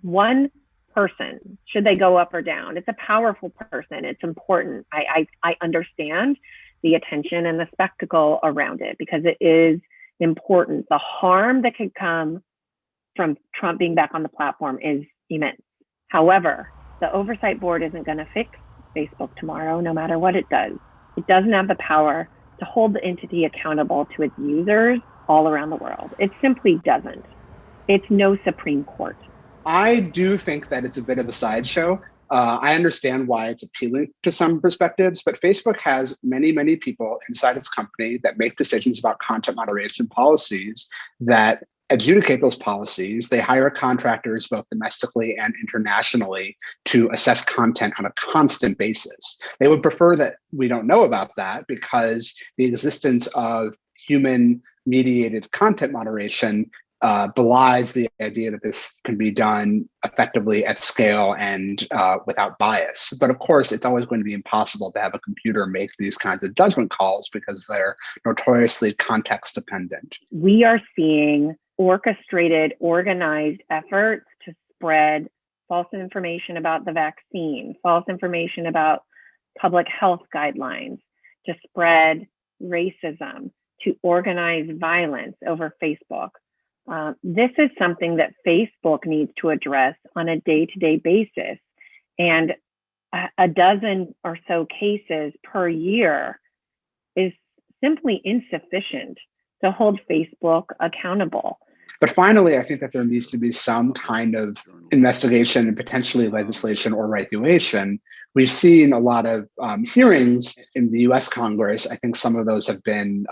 one person, should they go up or down, it's a powerful person. It's important. I understand the attention and the spectacle around it because it is important. The harm that could come from Trump being back on the platform is immense. However, the oversight board isn't going to fix Facebook tomorrow, no matter what it does. It doesn't have the power to hold the entity accountable to its users all around the world. It simply doesn't. It's no Supreme Court. I do think that it's a bit of a sideshow. I understand why it's appealing to some perspectives, but Facebook has many, many people inside its company that make decisions about content moderation policies that adjudicate those policies. They hire contractors both domestically and internationally to assess content on a constant basis. They would prefer that we don't know about that because the existence of human mediated content moderation belies the idea that this can be done effectively at scale and without bias. But of course, it's always going to be impossible to have a computer make these kinds of judgment calls because they're notoriously context dependent. We are seeing orchestrated, organized efforts to spread false information about the vaccine, false information about public health guidelines, to spread racism, to organize violence over Facebook. This is something that Facebook needs to address on a day-to-day basis. And a dozen or so cases per year is simply insufficient to hold Facebook accountable. But finally, I think that there needs to be some kind of investigation and potentially legislation or regulation. We've seen a lot of hearings in the US Congress. I think some of those have been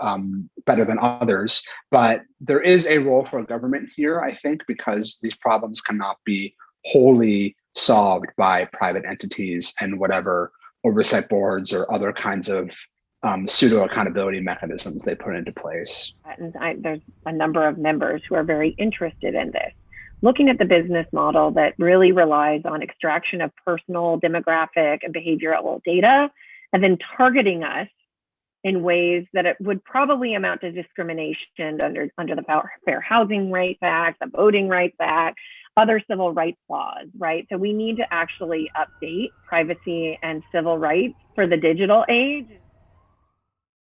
better than others, but there is a role for government here, I think, because these problems cannot be wholly solved by private entities and whatever oversight boards or other kinds of pseudo accountability mechanisms they put into place. And there's a number of members who are very interested in this, looking at the business model that really relies on extraction of personal, demographic, and behavioral data, and then targeting us in ways that it would probably amount to discrimination under the Fair Housing Rights Act, the Voting Rights Act, other civil rights laws, right? So we need to actually update privacy and civil rights for the digital age.